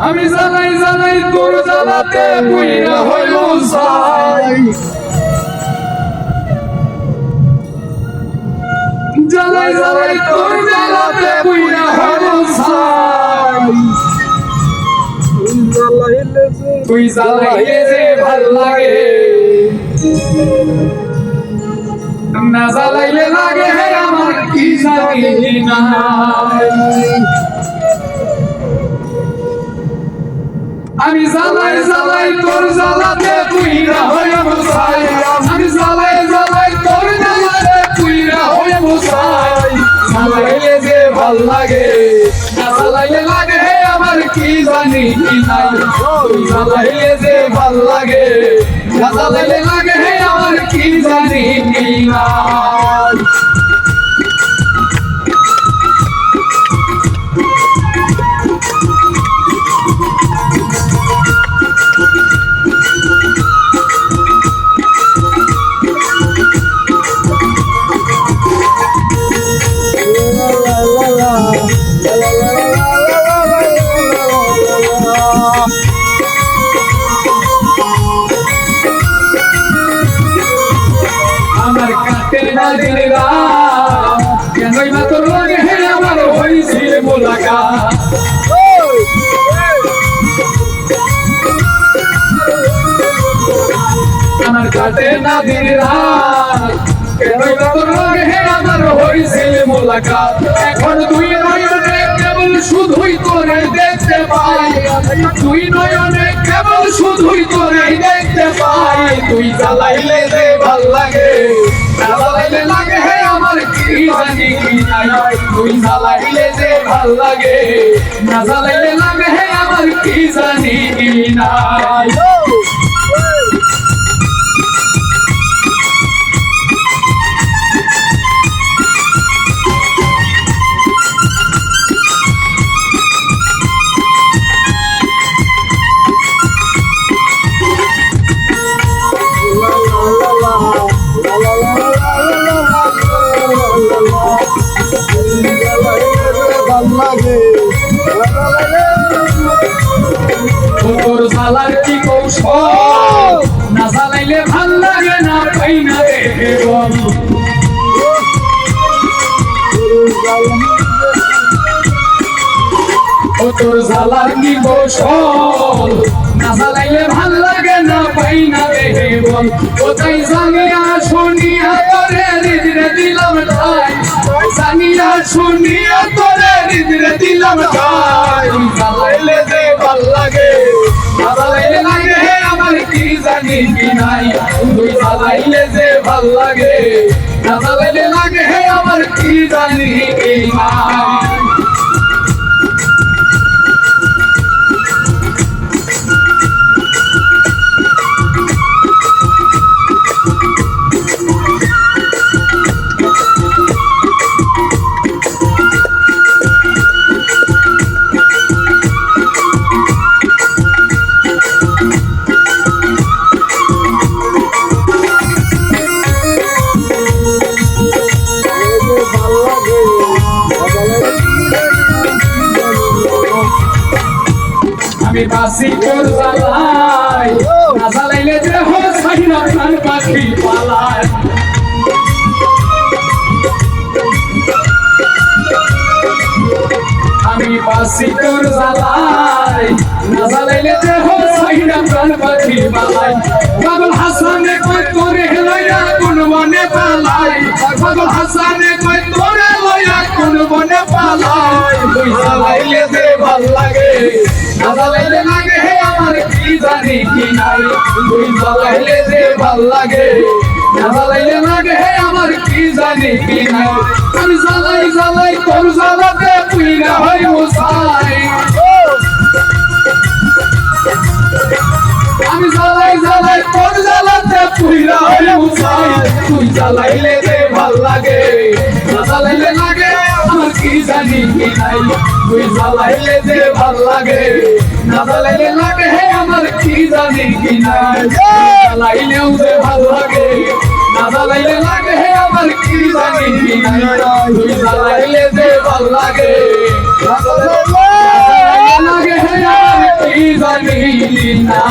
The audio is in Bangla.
আমি জ্বালাই জ্বালাই তোর জ্বালাতে পুইরা হইল ছাই জ্বালাই জ্বালাই তোর জ্বালাতে পুইরা হইল ছাই তুই জ্বালাইলে যে ভাল লাগে না জ্বালাইলে লাগে আমার কি জানি না আমি জ্বালাই জ্বালাই তোর জ্বালাতে পুইরা হইব ছাই আমি জ্বালাই জ্বালাই তোর জ্বালাতে পুইরা হইব ছাই জ্বালাইলে যে ভাল লাগে না জ্বালাইলে লাগে আমার কি জানি কি নাই তুই জ্বালাইলে যে ভাল লাগে না জ্বালাইলে লাগে আমার কি জানি কি নাই আমার কাটে না দিলে কেনই বা তোর লাগে আমার হইছিল মোলাকাত আমার কাটে না দিলে কেনই বা তোর লাগে আমার হইছিল মোলাকাত এখন তুই নয়নে কেবল শুধুই তোরে দেখতে পাই তুই নয়নে কেবল শুধুই তোরে দেখতে পাই তুই জ্বালাইলে যে ভাল লাগে না জ্বালাইলে লাগে আমার কি জানি কি নাই তুই জ্বালাইলে যে ভাল লাগে না জ্বালাইলে লাগে আমার কি জানি কি নাই তোর জ্বালার কি কৌশল না জ্বালাইলে ভাল লাগে না পাই না রে বল তোর জ্বালার কি কৌশল না জ্বালাইলে ভাল লাগে না পাই না রে বল কোথায় জানিয়া শুনিয়া তোরে হৃদয়ে দিলাম ঠাই জানিয়া শুনিয়া তোরে হৃদয়ে দিলাম ঠাই জ্বালাইলে যে ভাল লাগে না জ্বালাইলে লাগে আমার কি জানি কি নাই তুই জ্বালাইলে যে ভাল লাগে না জ্বালাইলে লাগে আমার কি জানি কি নাই আমি বাসি তোর জ্বালাই না জ্বালাইলে যে ছাই না প্রাণ পাখি পালায় আমি বাসি তোর জ্বালাই না জ্বালাইলে যে ছাই না প্রাণ পাখি পালায় পাগল হাসানে কই তোরে লইয়া কোন মনে পালাই পাগল হাসানে কই তোরে লইয়া কোন মনে পালাই তুই জ্বালাইলে যে ভাল লাগে না জ্বালাইলে লাগে আমার কি জানি কি নাই তুই জ্বালাইলে যে ভাল লাগে না জ্বালাইলে লাগে আমার কি জানি কি নাই আমি জ্বালাই জ্বালাই তোর জ্বালাতে পুইরা হইব ছাই আমি জ্বালাই জ্বালাই তোর জ্বালাতে পুইরা হইব ছাই তুই জ্বালাইলে যে ভাল লাগে না জ্বালাইলে লাগে আমার কি জানি কি নাই তুই জ্বালাইলে যে ভাল লাগে না জ্বালাইলে লাগে আমার কি জানি কি নাই জ্বালাইলেও যে ভাল লাগে না জ্বালাইলে লাগে আমার কি জানি কি নাই তুই জ্বালাইলে যে ভাল লাগে না জ্বালাইলে লাগে আমার জানি না